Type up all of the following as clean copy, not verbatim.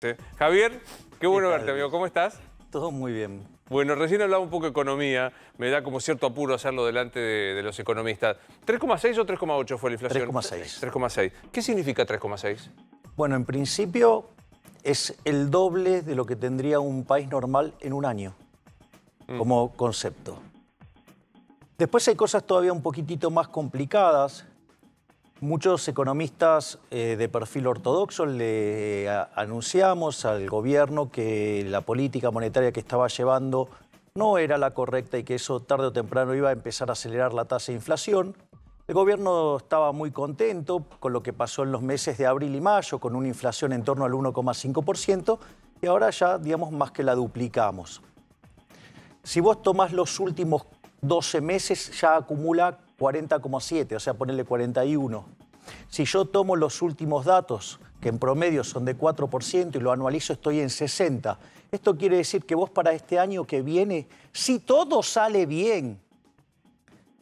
Sí. Javier, qué bueno tal, verte, amigo. ¿Cómo estás? Todo muy bien. Bueno, recién hablaba un poco de economía. Me da como cierto apuro hacerlo delante de los economistas. ¿3,6 o 3,8 fue la inflación? 3,6. 3,6. ¿Qué significa 3,6? Bueno, en principio es el doble de lo que tendría un país normal en un año, como concepto. Después hay cosas todavía un poquitito más complicadas. Muchos economistas de perfil ortodoxo le anunciamos al gobierno que la política monetaria que estaba llevando no era la correcta y que eso tarde o temprano iba a empezar a acelerar la tasa de inflación. El gobierno estaba muy contento con lo que pasó en los meses de abril y mayo, con una inflación en torno al 1,5%, y ahora ya, digamos, más que la duplicamos. Si vos tomás los últimos 12 meses, ya acumula 40,7, o sea, ponerle 41. Si yo tomo los últimos datos, que en promedio son de 4%, y lo anualizo, estoy en 60. Esto quiere decir que vos para este año que viene, si todo sale bien,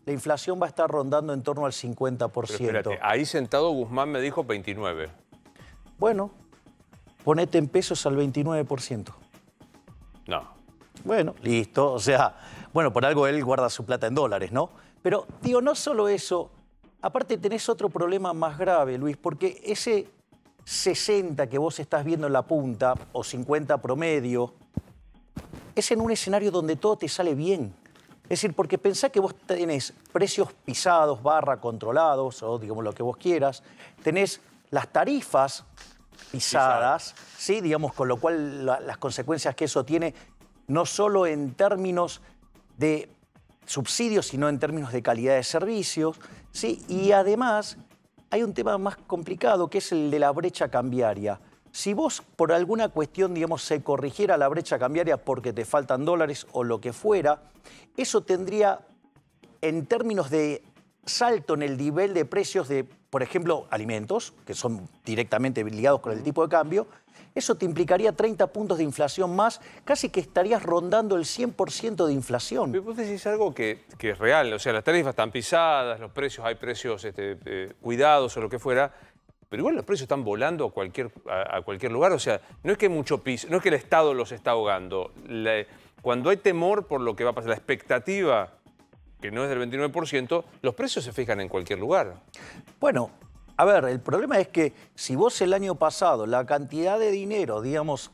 la inflación va a estar rondando en torno al 50%. Pero espérate, ahí sentado Guzmán me dijo 29. Bueno, ponete en pesos al 29%. No. Bueno, listo. O sea, bueno, por algo él guarda su plata en dólares, ¿no? Pero, digo, no solo eso. Aparte tenés otro problema más grave, Luis, porque ese 60 que vos estás viendo en la punta, o 50 promedio, es en un escenario donde todo te sale bien. Es decir, porque pensá que vos tenés precios pisados, controlados, o digamos lo que vos quieras, tenés las tarifas pisadas, ¿sí? Digamos, con lo cual las consecuencias que eso tiene, no solo en términos de subsidios, sino en términos de calidad de servicios, ¿sí? Y además hay un tema más complicado, que es el de la brecha cambiaria. Si vos por alguna cuestión, digamos, se corrigiera la brecha cambiaria porque te faltan dólares o lo que fuera, eso tendría, en términos de salto en el nivel de precios de, por ejemplo, alimentos, que son directamente ligados con el tipo de cambio, eso te implicaría 30 puntos de inflación más, casi que estarías rondando el 100% de inflación. Pero vos decís algo que es real, o sea, las tarifas están pisadas, los precios, hay precios cuidados o lo que fuera, pero igual los precios están volando a cualquier lugar, o sea, no es que mucho piso, no es que el Estado los está ahogando. Cuando hay temor por lo que va a pasar, la expectativa, que no es del 29%, los precios se fijan en cualquier lugar. Bueno, a ver, el problema es que si vos el año pasado la cantidad de dinero, digamos,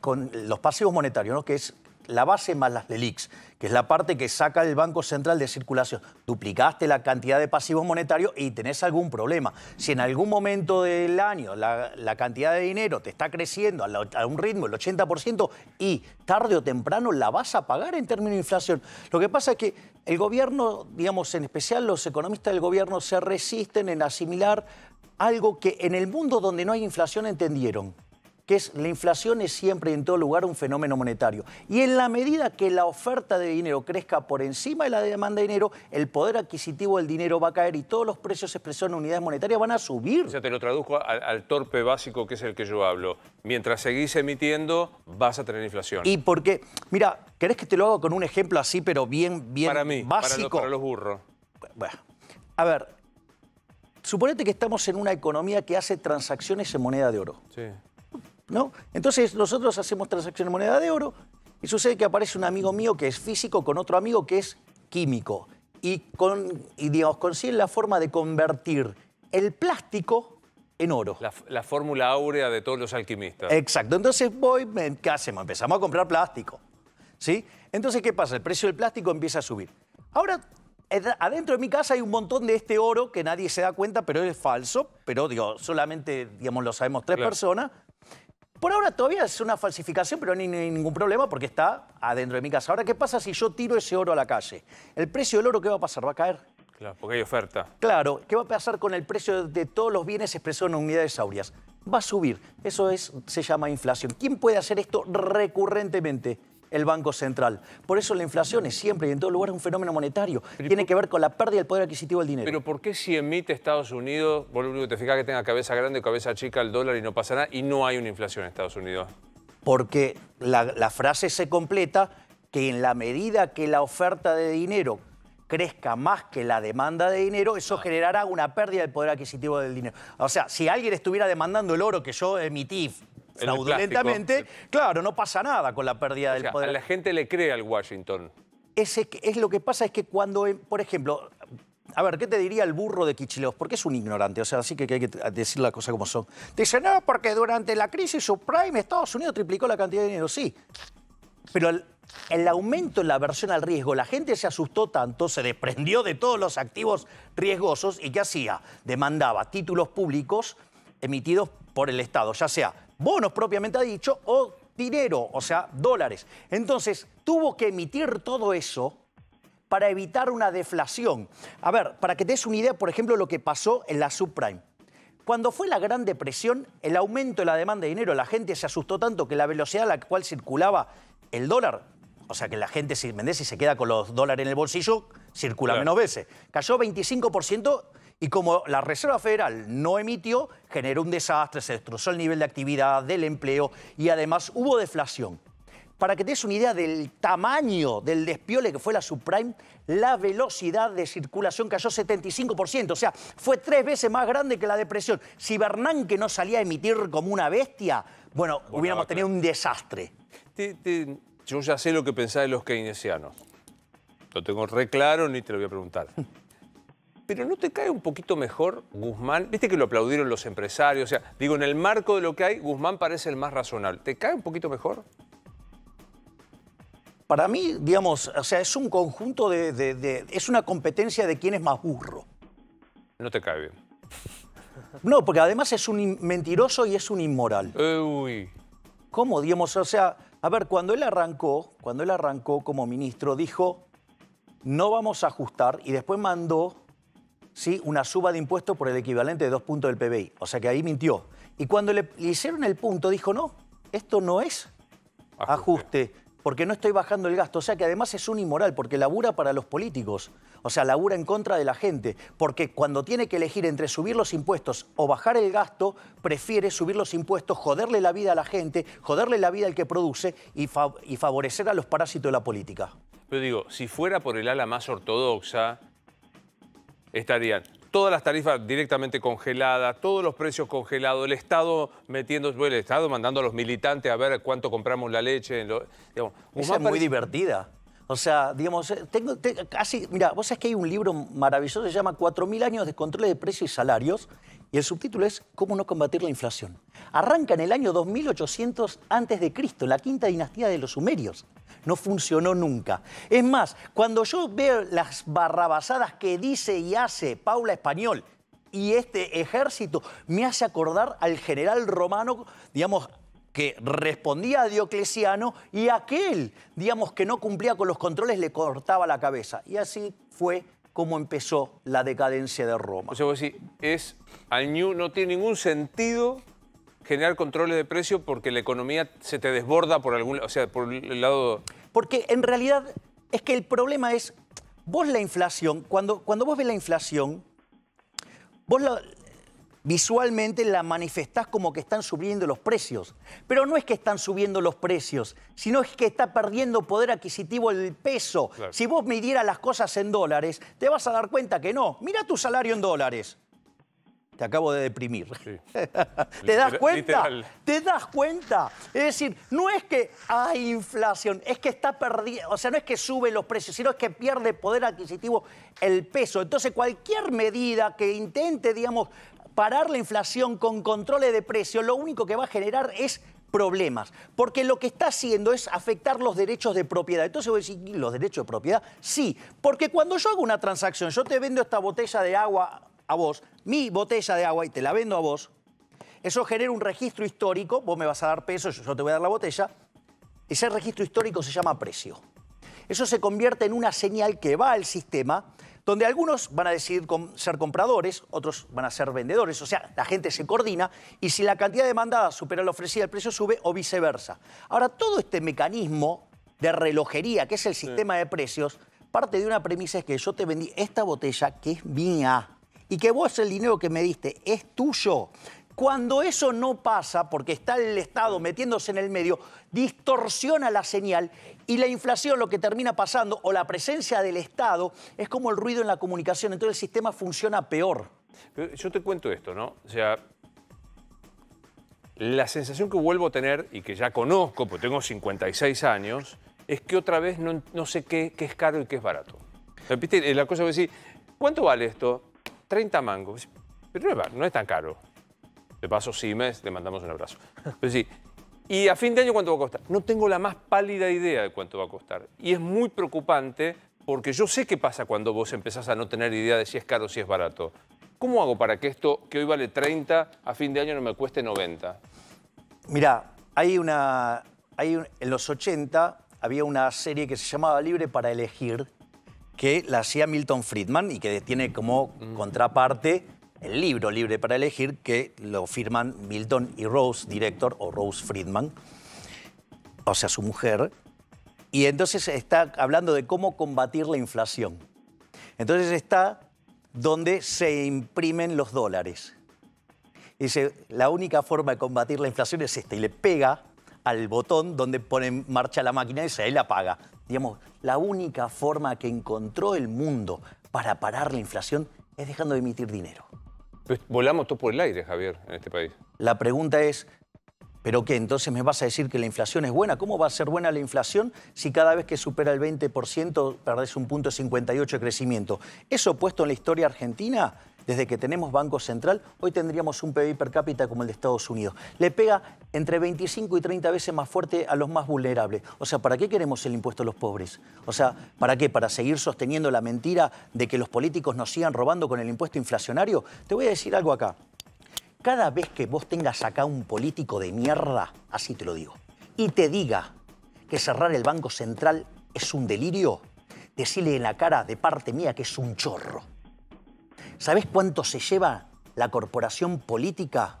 con los pasivos monetarios, ¿no? Que es la base más las LELIQs, que es la parte que saca el Banco Central de circulación, duplicaste la cantidad de pasivos monetarios y tenés algún problema. Si en algún momento del año la cantidad de dinero te está creciendo a un ritmo del 80% y tarde o temprano la vas a pagar en términos de inflación. Lo que pasa es que el gobierno, digamos, en especial los economistas del gobierno, se resisten en asimilar algo que en el mundo donde no hay inflación entendieron, que es la inflación es siempre y en todo lugar un fenómeno monetario. Y en la medida que la oferta de dinero crezca por encima de la demanda de dinero, el poder adquisitivo del dinero va a caer y todos los precios expresados en unidades monetarias van a subir. O sea, te lo traduzco al torpe básico que es el que yo hablo. Mientras seguís emitiendo, vas a tener inflación. Y porque, mira, ¿querés que te lo haga con un ejemplo así, pero bien para mí, básico? Para los burros. Bueno, a ver, suponete que estamos en una economía que hace transacciones en moneda de oro. Sí. ¿No? Entonces nosotros hacemos transacciones en moneda de oro y sucede que aparece un amigo mío que es físico con otro amigo que es químico y digamos, consiguen la forma de convertir el plástico en oro. La fórmula áurea de todos los alquimistas. Exacto. Entonces ¿qué hacemos? Empezamos a comprar plástico, ¿sí? Entonces, ¿qué pasa? El precio del plástico empieza a subir. Ahora, adentro de mi casa hay un montón de este oro que nadie se da cuenta, pero es falso, pero digo, solamente, digamos, lo sabemos tres personas. Por ahora todavía es una falsificación, pero no hay ningún problema porque está adentro de mi casa. Ahora, ¿qué pasa si yo tiro ese oro a la calle? ¿El precio del oro qué va a pasar? ¿Va a caer? Claro, porque hay oferta. Claro, ¿qué va a pasar con el precio de todos los bienes expresados en unidades áureas? Va a subir. Eso se llama inflación. ¿Quién puede hacer esto recurrentemente? El Banco Central. Por eso la inflación es siempre y en todo lugar un fenómeno monetario. Tiene que ver con la pérdida del poder adquisitivo del dinero. Pero ¿por qué si emite Estados Unidos, vos lo único que te fijas que tenga cabeza grande o cabeza chica el dólar y no pasa nada, y no hay una inflación en Estados Unidos? Porque la frase se completa que en la medida que la oferta de dinero crezca más que la demanda de dinero, eso generará una pérdida del poder adquisitivo del dinero. O sea, si alguien estuviera demandando el oro que yo emití fraudulentamente, claro, no pasa nada con la pérdida del poder. A la gente le cree al Washington. Es lo que pasa es que cuando, por ejemplo, a ver, ¿qué te diría el burro de Kicillof? Porque es un ignorante, o sea, así que hay que decir las cosas como son. Dice, no, porque durante la crisis subprime Estados Unidos triplicó la cantidad de dinero. Sí, pero el aumento en la aversión al riesgo, la gente se asustó tanto, se desprendió de todos los activos riesgosos y ¿qué hacía? Demandaba títulos públicos emitidos por el Estado, ya sea bonos propiamente dicho o dinero, o sea, dólares. Entonces, tuvo que emitir todo eso para evitar una deflación. A ver, para que te des una idea, por ejemplo, lo que pasó en la subprime. Cuando fue la Gran Depresión, el aumento de la demanda de dinero, la gente se asustó tanto que la velocidad a la cual circulaba el dólar, o sea que la gente, si vendés y se queda con los dólares en el bolsillo, circula menos veces. Cayó 25% y como la Reserva Federal no emitió, generó un desastre, se destrozó el nivel de actividad, del empleo y además hubo deflación. Para que te des una idea del tamaño del despiole que fue la subprime, la velocidad de circulación cayó 75%. O sea, fue 3 veces más grande que la depresión. Si Bernanke no salía a emitir como una bestia, bueno, hubiéramos tenido un desastre. Yo ya sé lo que pensás de los keynesianos. Lo tengo re claro, ni te lo voy a preguntar. Pero ¿no te cae un poquito mejor Guzmán? Viste que lo aplaudieron los empresarios. O sea, digo, en el marco de lo que hay, Guzmán parece el más razonable. ¿Te cae un poquito mejor? Para mí, digamos, o sea, es un conjunto es una competencia de quién es más burro. No te cae bien. No, porque además es un mentiroso y es un inmoral. Uy. ¿Cómo? Digamos, o sea, a ver, cuando él arrancó como ministro, dijo, no vamos a ajustar, y después mandó, ¿sí?, una suba de impuestos por el equivalente de 2 puntos del PBI. O sea que ahí mintió. Y cuando le hicieron el punto, dijo, no, esto no es ajuste, porque no estoy bajando el gasto. O sea que además es un inmoral, porque labura para los políticos. O sea, labura en contra de la gente. Porque cuando tiene que elegir entre subir los impuestos o bajar el gasto, prefiere subir los impuestos, joderle la vida a la gente, joderle la vida al que produce y favorecer a los parásitos de la política. Pero digo, si fuera por el ala más ortodoxa, estarían todas las tarifas directamente congeladas, todos los precios congelados, el Estado el Estado mandando a los militantes a ver cuánto compramos la leche. Digamos, esa es muy divertida. O sea, digamos, mira, vos sabés que hay un libro maravilloso que se llama 4000 años de control de precios y salarios, y el subtítulo es ¿Cómo no combatir la inflación? Arranca en el año 2800 a.C., en la quinta dinastía de los sumerios. No funcionó nunca. Es más, cuando yo veo las barrabasadas que dice y hace Paula Español y este ejército, me hace acordar al general romano, digamos, que respondía a Diocleciano y aquel, digamos, que no cumplía con los controles le cortaba la cabeza. Y así fue como empezó la decadencia de Roma. O sea, vos decís, no tiene ningún sentido generar controles de precio porque la economía se te desborda por algún, o sea, por el lado... Porque en realidad es que el problema es, vos la inflación, cuando vos ves la inflación, vos visualmente la manifestás como que están subiendo los precios. Pero no es que están subiendo los precios, sino es que está perdiendo poder adquisitivo el peso. Claro. Si vos midieras las cosas en dólares, te vas a dar cuenta que no. Mira tu salario en dólares. Te acabo de deprimir. Sí. ¿Te das cuenta? Literal. ¿Te das cuenta? Es decir, no es que hay inflación, es que está perdiendo, o sea, no es que suben los precios, sino es que pierde poder adquisitivo el peso. Entonces, cualquier medida que intente, digamos, parar la inflación con controles de precios, lo único que va a generar es problemas. Porque lo que está haciendo es afectar los derechos de propiedad. Entonces voy a decir, ¿los derechos de propiedad? Sí, porque cuando yo hago una transacción, yo te vendo esta botella de agua a vos, mi botella de agua, y te la vendo a vos, eso genera un registro histórico, vos me vas a dar pesos, yo te voy a dar la botella, ese registro histórico se llama precio. Eso se convierte en una señal que va al sistema, donde algunos van a decidir ser compradores, otros van a ser vendedores, o sea, la gente se coordina, y si la cantidad demandada supera la ofrecida, el precio sube, o viceversa. Ahora, todo este mecanismo de relojería, que es el sistema de precios, parte de una premisa es que yo te vendí esta botella que es mía, y que vos el dinero que me diste es tuyo. Cuando eso no pasa, porque está el Estado metiéndose en el medio, distorsiona la señal y la inflación lo que termina pasando, o la presencia del Estado, es como el ruido en la comunicación. Entonces el sistema funciona peor. Pero yo te cuento esto, ¿no? O sea, la sensación que vuelvo a tener, y que ya conozco, porque tengo 56 años, es que otra vez no sé qué es caro y qué es barato. ¿Viste? La cosa que decís, ¿cuánto vale esto? 30 mangos. Pero no es tan caro. De paso, Siemens, le mandamos un abrazo. Pero sí, ¿y a fin de año cuánto va a costar? No tengo la más pálida idea de cuánto va a costar. Y es muy preocupante porque yo sé qué pasa cuando vos empezás a no tener idea de si es caro o si es barato. ¿Cómo hago para que esto, que hoy vale 30, a fin de año no me cueste 90? Mirá, en los 80 había una serie que se llamaba Libre para Elegir, que la hacía Milton Friedman y que tiene como contraparte el libro Libre para Elegir, que lo firman Milton y Rose, director, o Rose Friedman, o sea, su mujer. Y entonces está hablando de cómo combatir la inflación. Entonces está donde se imprimen los dólares. Dice, la única forma de combatir la inflación es esta, y le pega al botón donde pone en marcha la máquina y dice, él la paga. Digamos, la única forma que encontró el mundo para parar la inflación es dejando de emitir dinero. Pues volamos todo por el aire, Javier, en este país. La pregunta es, ¿pero qué? ¿Entonces me vas a decir que la inflación es buena? ¿Cómo va a ser buena la inflación si cada vez que supera el 20% perdés un punto 58 de crecimiento? Eso puesto en la historia argentina, desde que tenemos Banco Central, hoy tendríamos un PBI per cápita como el de Estados Unidos. Le pega entre 25 y 30 veces más fuerte a los más vulnerables. O sea, ¿para qué queremos el impuesto a los pobres? O sea, ¿para qué? ¿Para seguir sosteniendo la mentira de que los políticos nos sigan robando con el impuesto inflacionario? Te voy a decir algo acá. Cada vez que vos tengas acá un político de mierda, así te lo digo, y te diga que cerrar el Banco Central es un delirio, decile en la cara de parte mía que es un chorro. ¿Sabés cuánto se lleva la corporación política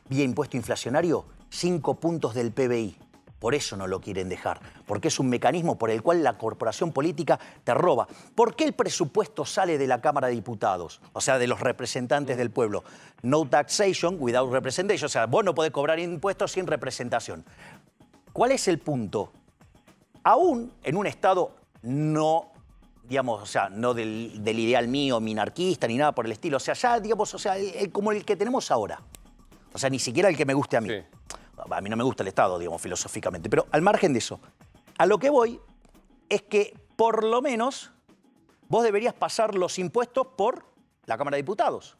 vía impuesto inflacionario? 5 puntos del PBI. Por eso no lo quieren dejar, porque es un mecanismo por el cual la corporación política te roba. ¿Por qué el presupuesto sale de la Cámara de Diputados? O sea, de los representantes del pueblo. No taxation without representation. O sea, vos no podés cobrar impuestos sin representación. ¿Cuál es el punto? Aún en un Estado no, digamos, o sea, no del ideal mío, minarquista, ni nada por el estilo. O sea, ya, digamos, o sea, como el que tenemos ahora. O sea, ni siquiera el que me guste a mí. Sí. A mí no me gusta el Estado, digamos, filosóficamente. Pero al margen de eso, a lo que voy es que, por lo menos, vos deberías pasar los impuestos por la Cámara de Diputados.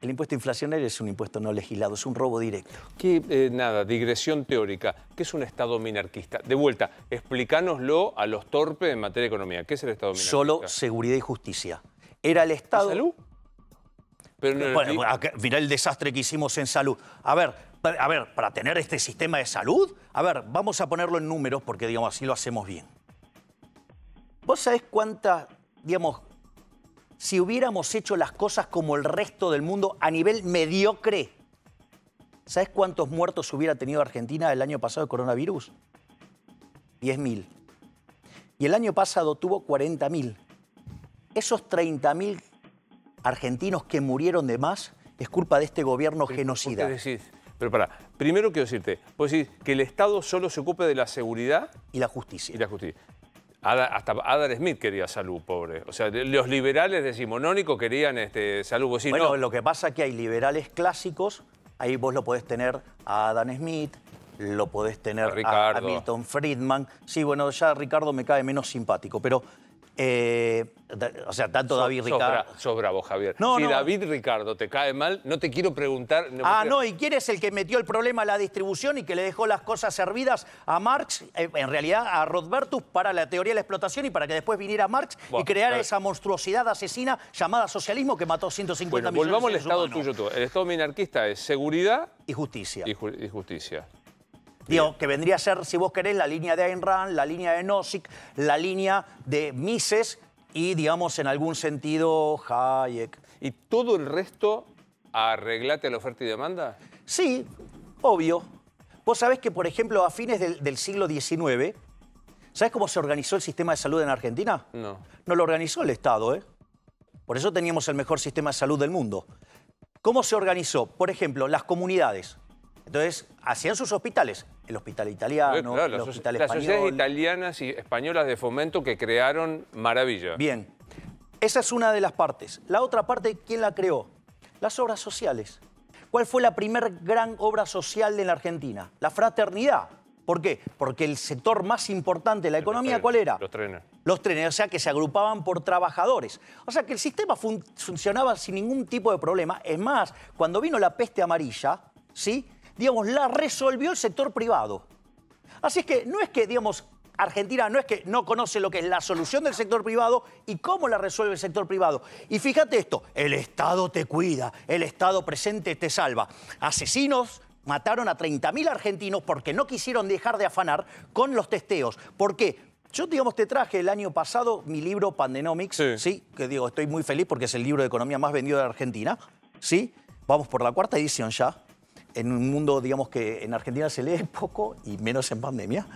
El impuesto inflacionario es un impuesto no legislado, es un robo directo. Nada, digresión teórica. ¿Qué es un Estado minarquista? De vuelta, explícanoslo a los torpes en materia de economía. ¿Qué es el Estado minarquista? Solo seguridad y justicia. Era el Estado... ¿Y salud? Pero no, bueno, mirá el desastre que hicimos en salud. A ver, para tener este sistema de salud, a ver, vamos a ponerlo en números porque, digamos, así lo hacemos bien. ¿Vos sabés cuántas, digamos, si hubiéramos hecho las cosas como el resto del mundo a nivel mediocre, ¿sabés cuántos muertos hubiera tenido Argentina el año pasado de coronavirus? 10.000. Y el año pasado tuvo 40.000. Esos 30.000 argentinos que murieron de más es culpa de este gobierno genocida. ¿Qué decís? Pero pará, primero quiero decirte, vos decís que el Estado solo se ocupe de la seguridad y la justicia. Y la justicia. Hasta Adam Smith quería salud, pobre. O sea, los liberales decimonónicos querían salud. Vos decís, bueno, no. Lo que pasa es que hay liberales clásicos, ahí vos lo podés tener a Adam Smith, lo podés tener a Milton Friedman. Sí, bueno, ya a Ricardo me cae menos simpático, pero... o sea, tanto David Ricardo... Sos bravo, Javier. Si David Ricardo te cae mal, no te quiero preguntar... ¿y quién es el que metió el problema a la distribución y que le dejó las cosas servidas a Marx, en realidad a Rothbertus, para la teoría de la explotación y para que después viniera Marx y creara esa monstruosidad asesina llamada socialismo que mató 150 millones de volvamos al Estado tuyo todo. El Estado minarquista es seguridad... Y justicia. Y justicia. Digo, que vendría a ser, si vos querés, la línea de Ayn Rand, la línea de Nozick, la línea de Mises y, digamos, en algún sentido, Hayek. ¿Y todo el resto arreglate a la oferta y demanda? Sí, obvio. Vos sabés que, por ejemplo, a fines del siglo XIX, ¿sabés cómo se organizó el sistema de salud en Argentina? No. No lo organizó el Estado, ¿eh? Por eso teníamos el mejor sistema de salud del mundo. ¿Cómo se organizó? Por ejemplo, las comunidades. Entonces, hacían sus hospitales. El hospital italiano, claro, el hospital las español. sociedades italianas y españolas de fomento que crearon maravilla. Bien. Esa es una de las partes. La otra parte, ¿quién la creó? Las obras sociales. ¿Cuál fue la primera gran obra social de la Argentina? La fraternidad. ¿Por qué? Porque el sector más importante de la economía, ¿cuál era? Los trenes. Los trenes, o sea, que se agrupaban por trabajadores. O sea, que el sistema funcionaba sin ningún tipo de problema. Es más, cuando vino la peste amarilla, ¿sí? Digamos, la resolvió el sector privado. Así es que no es que, digamos, Argentina no es que no conoce lo que es la solución del sector privado y cómo la resuelve el sector privado. Y fíjate esto, el Estado te cuida, el Estado presente te salva. Asesinos mataron a 30.000 argentinos porque no quisieron dejar de afanar con los testeos. ¿Por qué? Yo, digamos, te traje el año pasado mi libro Pandenomics, ¿sí? Que digo, estoy muy feliz porque es el libro de economía más vendido de Argentina, ¿sí? Vamos por la 4ª edición ya, en un mundo, digamos, que en Argentina se lee poco y menos en pandemia.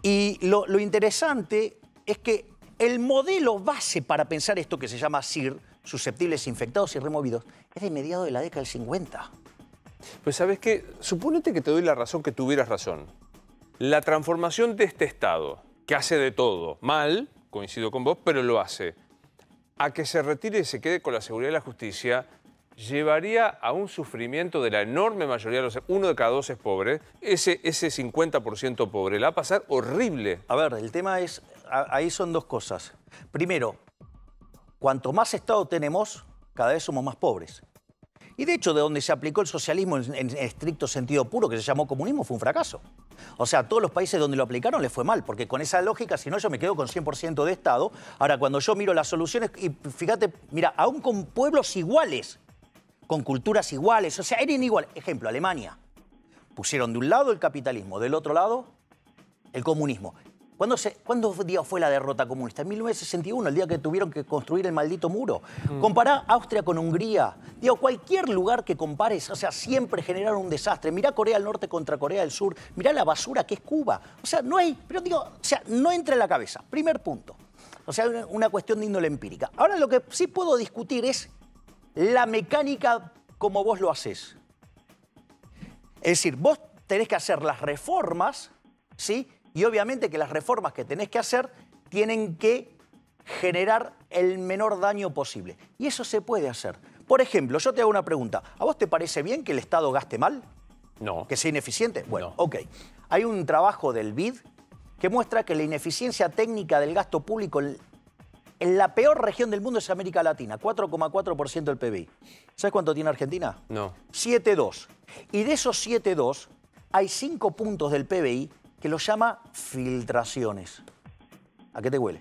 Y lo interesante es que el modelo base para pensar esto que se llama SIR, susceptibles, infectados y removidos, es de mediados de la década del 50. Pues ¿sabes qué? Supónete que te doy la razón, que tuvieras razón. La transformación de este Estado, que hace de todo, mal, coincido con vos, pero lo hace, a que se retire y se quede con la seguridad y la justicia, llevaría a un sufrimiento de la enorme mayoría de los... 1 de cada 2 es pobre, ese 50% pobre, la va a pasar horrible. A ver, el tema es, ahí son dos cosas. Primero, cuanto más Estado tenemos, cada vez somos más pobres. Y de hecho, de donde se aplicó el socialismo en estricto sentido puro, que se llamó comunismo, fue un fracaso. O sea, todos los países donde lo aplicaron les fue mal, porque con esa lógica, si no, yo me quedo con 100% de Estado. Ahora, cuando yo miro las soluciones, y fíjate, mira, aún con pueblos iguales, con culturas iguales, o sea, eran iguales. Ejemplo, Alemania. Pusieron de un lado el capitalismo, del otro lado el comunismo. ¿Cuándo fue la derrota comunista? En 1961, el día que tuvieron que construir el maldito muro. Compará Austria con Hungría. Digo, cualquier lugar que compares, o sea, siempre generaron un desastre. Mirá Corea del Norte contra Corea del Sur. Mirá la basura que es Cuba. O sea, no hay, pero digo, o sea, no entra en la cabeza. Primer punto. O sea, una cuestión de índole empírica. Ahora lo que sí puedo discutir es la mecánica como vos lo haces. Es decir, vos tenés que hacer las reformas, ¿sí? Y obviamente que las reformas que tenés que hacer tienen que generar el menor daño posible. Y eso se puede hacer. Por ejemplo, yo te hago una pregunta. ¿A vos te parece bien que el Estado gaste mal? No. ¿Que sea ineficiente? Bueno, no. Ok. Hay un trabajo del BID que muestra que la ineficiencia técnica del gasto público en la peor región del mundo es América Latina, 4,4% del PBI. ¿Sabes cuánto tiene Argentina? No. 7,2. Y de esos 7,2 hay 5 puntos del PBI que lo llama filtraciones. ¿A qué te huele?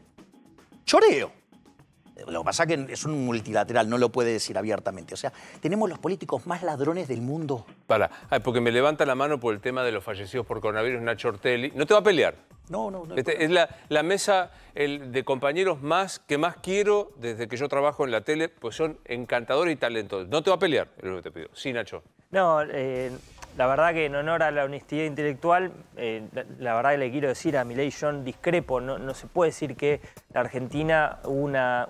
Choreo. Lo que pasa es que es un multilateral, no lo puede decir abiertamente. O sea, tenemos los políticos más ladrones del mundo. Porque me levanta la mano por el tema de los fallecidos por coronavirus, Nacho Ortelli. ¿No te va a pelear? No. Es la mesa de compañeros que más quiero desde que yo trabajo en la tele, pues son encantadores y talentosos. No te va a pelear, es lo que te pido. Sí, Nacho. No, la verdad que en honor a la honestidad intelectual, la verdad que le quiero decir a Milei, yo discrepo, no se puede decir que la Argentina hubo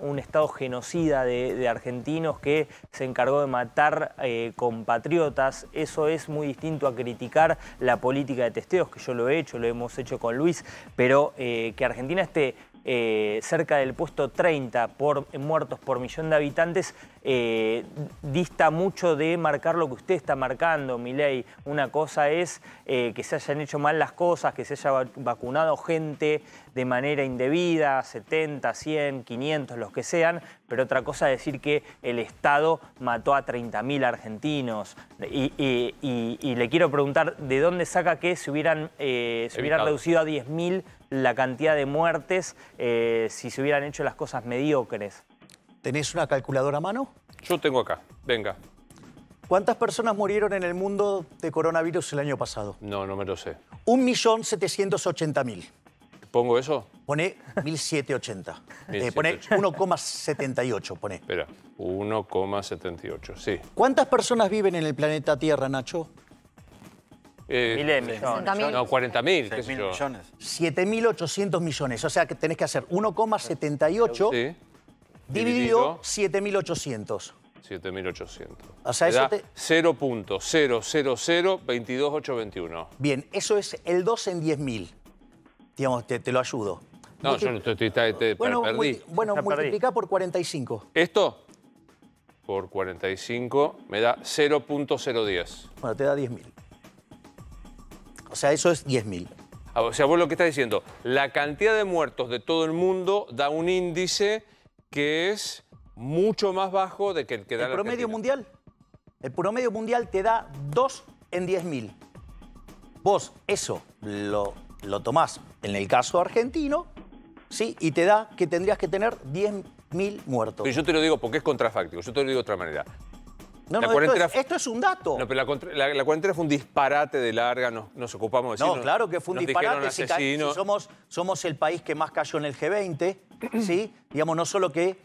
un estado genocida de argentinos que se encargó de matar compatriotas. Eso es muy distinto a criticar la política de testeos, que yo lo he hecho, lo hemos hecho con Luis, pero que Argentina esté cerca del puesto 30 en muertos por millón de habitantes, dista mucho de marcar lo que usted está marcando, Milei. Una cosa es que se hayan hecho mal las cosas, que se haya vacunado gente de manera indebida, 70, 100, 500, los que sean, pero otra cosa es decir que el Estado mató a 30.000 argentinos. Y le quiero preguntar, ¿de dónde saca que se hubieran reducido a 10.000 la cantidad de muertes si se hubieran hecho las cosas mediocres? ¿Tenés una calculadora a mano? Yo tengo acá, venga. ¿Cuántas personas murieron en el mundo de coronavirus el año pasado? No me lo sé. 1.780.000. ¿Pongo eso? Pone 1.780. Pone 1,78, pone. Espera, 1,78, sí. ¿Cuántas personas viven en el planeta Tierra, Nacho? Millones. No, 40.000, qué sé yo. 7.800 millones. O sea que tenés que hacer 1,78 Sí. dividido 7.800. 7.800. O sea, eso te... 0.00022.821. Bien, eso es el 2 en 10.000. Digamos, te lo ayudo. No, yo no perdí. Bueno, multiplicá por 45. ¿Esto? por 45 me da 0.010. Bueno, te da 10.000. O sea, eso es 10.000. O sea, vos lo que estás diciendo, la cantidad de muertos de todo el mundo da un índice que es mucho más bajo de que el que da ¿El la promedio Argentina. mundial? El promedio mundial te da 2 en 10.000. Vos eso lo tomás en el caso argentino, ¿sí? Y te da que tendrías que tener 10.000 muertos. Pero yo te lo digo porque es contrafáctico, yo te lo digo de otra manera. No, La no, cuarentena esto es un dato. No, pero la cuarentena fue un disparate de larga, nos ocupamos de decir. No, claro que fue un nos disparate. dijeron Si asesinos. somos el país que más cayó en el G20, ¿sí? Digamos, no solo que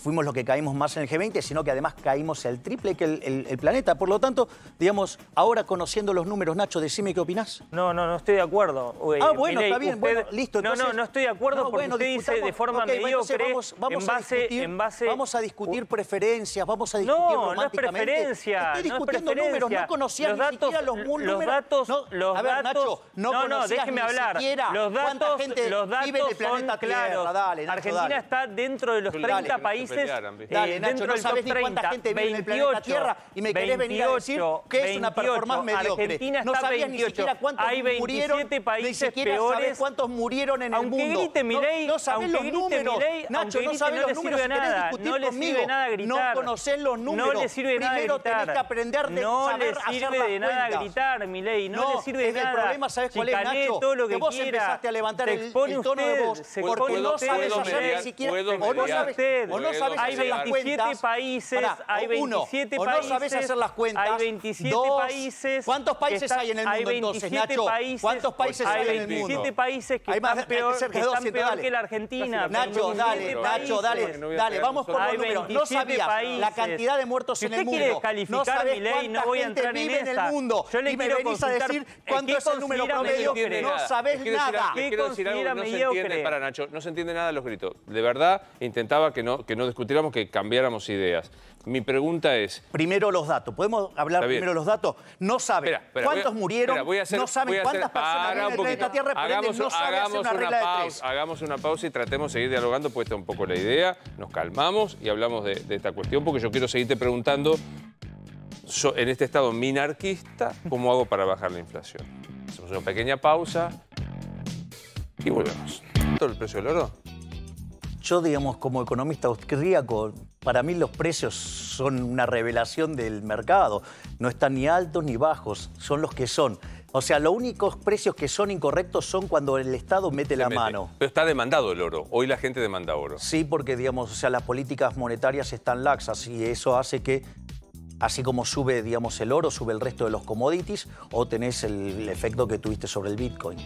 fuimos los que caímos más en el G20, sino que además caímos el triple que el planeta. Por lo tanto, digamos, ahora conociendo los números, Nacho, decime qué opinás. No estoy de acuerdo. Bueno, Milei, está bien, bueno, listo. Entonces, no estoy de acuerdo porque usted dice de forma mediocre, vamos a discutir preferencias, vamos a discutir no es románticamente. preferencia. Estoy no es discutiendo preferencia. números, no conocía los ni datos, siquiera los números. Los a ver, datos, Nacho, no conocías déjeme ni hablar. siquiera Los cuánta datos, gente vive en el planeta son Tierra. claros. Dale, Nacho, Argentina dale. está dentro de los 30 países. Dale, Nacho, dentro no del sabes top ni cuánta 30, gente vive en el planeta Tierra y me querés venir a decir que es una performance mediocre. Argentina No está sabías 28. ni siquiera cuántos Hay 27 murieron, ni países siquiera peores. sabés cuántos murieron en el mundo. Aunque grite Milei, no sabés los números. Nacho, no sabés los números. Si querés discutir no le conmigo, sirve nada gritar. no conocés los números. No le sirve nada Primero gritar. tenés que aprender de no saber le hacer sirve las de nada cuentas. gritar, Milei. No le sirve de es que nada. el problema, ¿sabés cuál es, Chicanee Nacho? todo lo que vos quiera. empezaste a levantar Se el expone tono de usted, voz se porque expone no usted, sabes hacer Milei. ni siquiera, puedo o no mediar, sabes, puedo o no sabes Hay hacer las 27 cuentas. países, Pará, hay 27 o no países. sabes hacer las cuentas. Hay 27 Dos, países. ¿cuántos países que hay en el mundo hay entonces, 27 Nacho? países, ¿Cuántos países hay en el mundo? 27 países que Hay más están de- peor, cerca que de están 200, peor dale. que la Argentina. Nacho, dale, 27 Nacho, dale, países. dale, vamos por los Hay números. No 27 sabías la países. cantidad de muertos Si en el usted mundo. quiere descalificar No sabés Milei, cuánta no voy a gente entrar en vive en esa. el mundo. Yo le Y me quiero venís a consultar, decir ¿qué cuánto es el número considera promedio. mediocre? No sabés nada. Les quiero decir algo que no se considera entiende. mediocre? Para Nacho, no se entiende nada de los gritos. De verdad, intentaba que no discutiéramos, que cambiáramos ideas. Mi pregunta es... Primero los datos. ¿Podemos hablar Está bien. primero los datos? No saben Espera, cuántos murieron, no saben cuántas personas para viven en un el planeta poquito. Tierra, por ende no saben hacer una regla de tres. Hagamos una pausa y tratemos de seguir dialogando, pues esta es un poco la idea. Nos calmamos y hablamos de esta cuestión, porque yo quiero seguirte preguntando, en este estado minarquista, ¿cómo hago para bajar la inflación? Hacemos una pequeña pausa y volvemos. ¿Todo el precio del oro? Yo, digamos, como economista austríaco, para mí los precios son una revelación del mercado. No están ni altos ni bajos, son los que son. O sea, los únicos precios que son incorrectos son cuando el Estado mete la mano. Pero está demandado el oro. Hoy la gente demanda oro. Sí, porque, digamos, o sea, las políticas monetarias están laxas y eso hace que, así como sube, digamos, el oro, sube el resto de los commodities, o tenés el efecto que tuviste sobre el Bitcoin.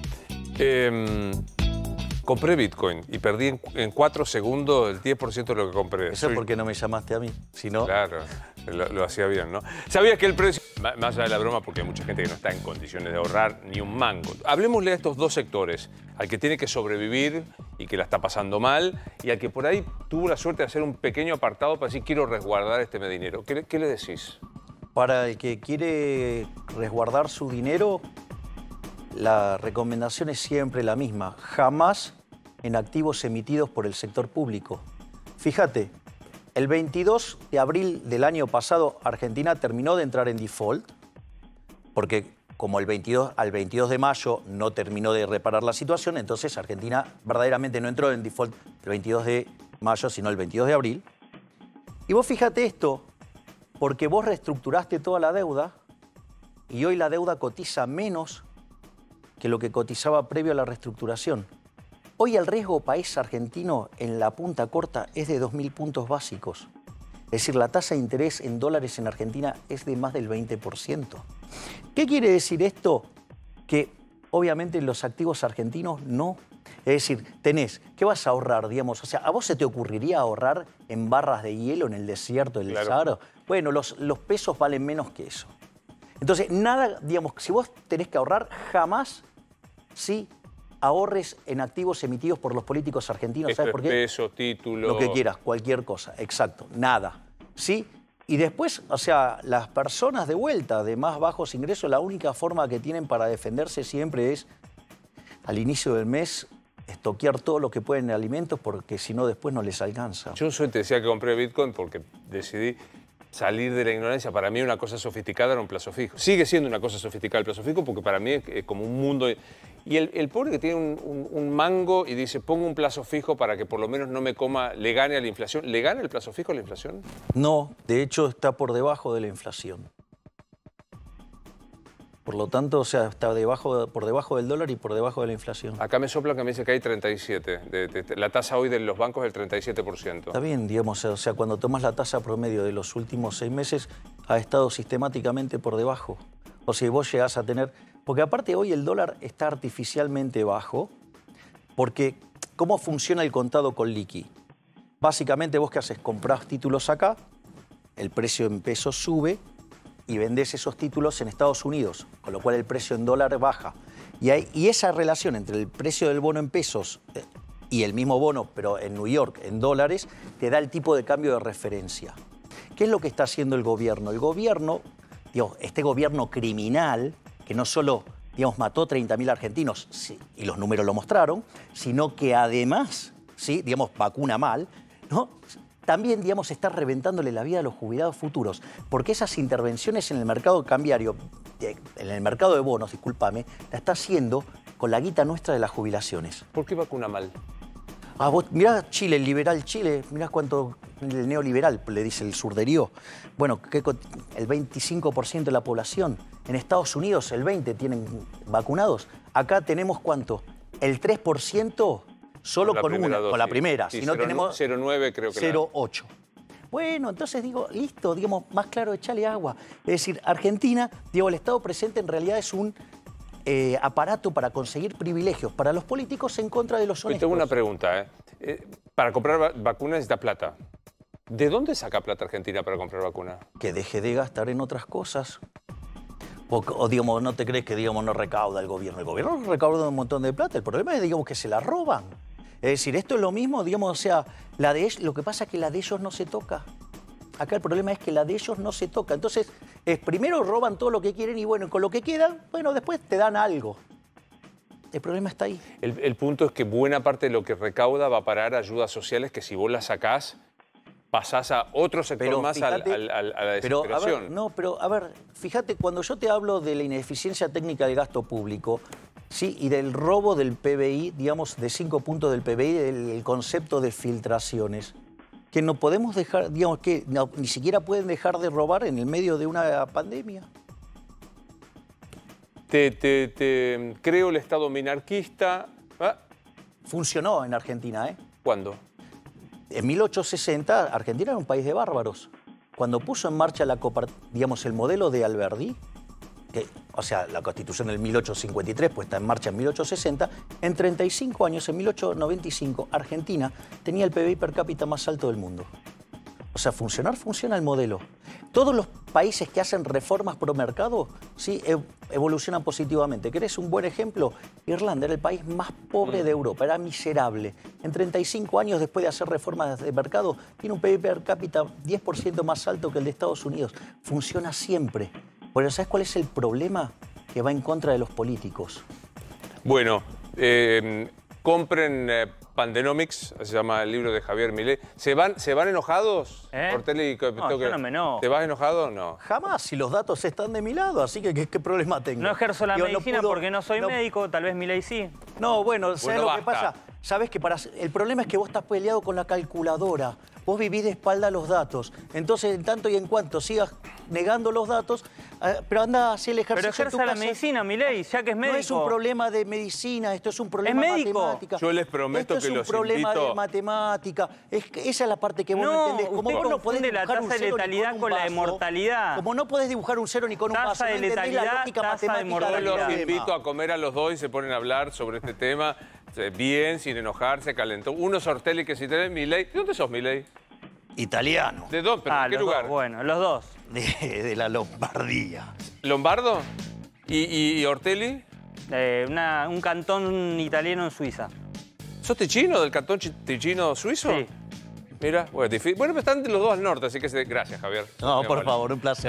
Compré Bitcoin y perdí en 4 segundos el 10% de lo que compré. Eso es porque no me llamaste a mí, si no... Claro, lo hacía bien, ¿no? ¿Sabías que el precio... Más allá de la broma, porque hay mucha gente que no está en condiciones de ahorrar ni un mango. Hablemosle a estos dos sectores, al que tiene que sobrevivir y que la está pasando mal, y al que por ahí tuvo la suerte de hacer un pequeño apartado para decir, quiero resguardar este dinero. ¿Qué le decís? Para el que quiere resguardar su dinero, la recomendación es siempre la misma. Jamás en activos emitidos por el sector público. Fíjate, el 22 de abril del año pasado, Argentina terminó de entrar en default, porque como al 22 de mayo no terminó de reparar la situación, entonces Argentina verdaderamente no entró en default el 22 de mayo, sino el 22 de abril. Y vos fíjate esto, porque vos reestructuraste toda la deuda y hoy la deuda cotiza menos que lo que cotizaba previo a la reestructuración. Hoy el riesgo país argentino en la punta corta es de 2.000 puntos básicos. Es decir, la tasa de interés en dólares en Argentina es de más del 20%. ¿Qué quiere decir esto? Que obviamente los activos argentinos no. Es decir, ¿qué vas a ahorrar, digamos? O sea, ¿a vos se te ocurriría ahorrar en barras de hielo en el desierto del Sahara? Bueno, los pesos valen menos que eso. Entonces, nada, digamos, si vos tenés que ahorrar, jamás sí ahorres en activos emitidos por los políticos argentinos. ¿Sabes por qué? Peso, título... Lo que quieras, cualquier cosa, exacto, nada. ¿Sí? Y después, o sea, las personas de vuelta de más bajos ingresos, la única forma que tienen para defenderse siempre es, al inicio del mes, estoquear todo lo que pueden en alimentos porque si no después no les alcanza. Yo te decía que compré Bitcoin porque decidí salir de la ignorancia. Para mí una cosa sofisticada era un plazo fijo. Sigue siendo una cosa sofisticada el plazo fijo porque para mí es como un mundo... Y el pobre que tiene un mango y dice, pongo un plazo fijo para que por lo menos no me coma, le gane a la inflación. ¿Le gana el plazo fijo a la inflación? No, de hecho está por debajo de la inflación. Por lo tanto, o sea, está por debajo del dólar y por debajo de la inflación. Acá me soplan que me dice que hay 37. La tasa hoy de los bancos es del 37%. Está bien, digamos, o sea, cuando tomas la tasa promedio de los últimos 6 meses, ha estado sistemáticamente por debajo. O sea, vos llegás a tener... Porque aparte hoy el dólar está artificialmente bajo, porque ¿cómo funciona el contado con liqui? Básicamente vos ¿qué haces? Comprás títulos acá, el precio en pesos sube y vendés esos títulos en Estados Unidos, con lo cual el precio en dólar baja. Y esa relación entre el precio del bono en pesos y el mismo bono, pero en New York, en dólares, te da el tipo de cambio de referencia. ¿Qué es lo que está haciendo el gobierno? El gobierno, digamos, este gobierno criminal, que no solo, digamos, mató 30.000 argentinos, sí, y los números lo mostraron, sino que además, sí, digamos, vacuna mal, ¿no? También, digamos, está reventándole la vida a los jubilados futuros, porque esas intervenciones en el mercado cambiario, en el mercado de bonos, discúlpame, la está haciendo con la guita nuestra de las jubilaciones. ¿Por qué vacuna mal? Ah, vos mirá Chile, el liberal Chile, mirá cuánto, el neoliberal, le dice el surderío. Bueno, el 25% de la población. En Estados Unidos el 20% tienen vacunados. Acá tenemos ¿cuánto? El 3% solo con la primera. Sí, si no tenemos 0,9 creo que 0,8. Bueno, entonces digo, listo, digamos, más claro, echale agua. Es decir, Argentina, digo, el Estado presente en realidad es un aparato para conseguir privilegios para los políticos en contra de los honestos. Tengo una pregunta. Para comprar vacunas necesita plata. ¿De dónde saca plata Argentina para comprar vacunas? Que deje de gastar en otras cosas. O digamos, ¿no te crees que digamos, no recauda el gobierno? El gobierno recauda un montón de plata. El problema es digamos, que se la roban. Es decir, esto es lo mismo, digamos, o sea, lo que pasa es que la de ellos no se toca. Acá el problema es que la de ellos no se toca. Entonces, primero roban todo lo que quieren y bueno, con lo que quedan, bueno, después te dan algo. El problema está ahí. El punto es que buena parte de lo que recauda va a parar a ayudas sociales que si vos las sacás, pasás a otro sector pero más fíjate, a la desesperación. Pero a ver, fíjate, cuando yo te hablo de la ineficiencia técnica del gasto público, sí, y del robo del PBI, digamos, de 5 puntos del PBI, el concepto de filtraciones, que no podemos dejar, digamos, que ni siquiera pueden dejar de robar en el medio de una pandemia. Creo el Estado minarquista. Funcionó en Argentina, ¿eh? ¿Cuándo? En 1860, Argentina era un país de bárbaros. Cuando puso en marcha digamos, el modelo de Alberdi, o sea, la Constitución del 1853 puesta en marcha en 1860, en 35 años, en 1895, Argentina tenía el PBI per cápita más alto del mundo. O sea, funciona el modelo. Todos los países que hacen reformas pro mercado, sí, evolucionan positivamente. ¿Querés un buen ejemplo? Irlanda era el país más pobre de Europa, era miserable. En 35 años después de hacer reformas de mercado, tiene un PBI per cápita 10% más alto que el de Estados Unidos. Funciona siempre. Pero ¿sabes cuál es el problema? Que va en contra de los políticos. Bueno, compren Pandenomics, se llama el libro de Javier Milei. ¿Se van enojados? Ortelli, no, yo no me enojo. ¿Te vas enojado o no? Jamás, si los datos están de mi lado, así que ¿qué problema tengo? No ejerzo la medicina porque no soy médico, tal vez Milei sí. No, bueno, ¿sabes lo que pasa? Sabes que el problema es que vos estás peleado con la calculadora. Vos vivís de espalda a los datos. Entonces, en tanto y en cuanto sigas negando los datos, pero anda hacia el ejercicio. Pero ejerza la medicina, Milei, ya que es médico. No es un problema de medicina, esto es un problema de matemática. Yo les prometo que los invito... Esto es un problema de matemática. Esa es la parte que vos no entendés. Como vos no podés dibujar la tasa de letalidad con la de mortalidad. Como no podés dibujar un cero ni con un vaso. Tasa de letalidad, tasa de mortalidad. Yo los invito a comer a los dos y se ponen a hablar sobre este tema bien, sin enojarse, calentó. Uno es Ortelli, que si tenés Milei. ¿De dónde sos, Milei? Italiano. ¿De dónde? ¿Pero en qué lugar? Bueno, los dos. De la Lombardía. ¿Lombardo? ¿Y Ortelli? Un cantón italiano en Suiza. ¿Sos ticino, del cantón ticino suizo? Sí. Mira, bueno, pero están los dos al norte, así que gracias, Javier. No, por favor, un placer.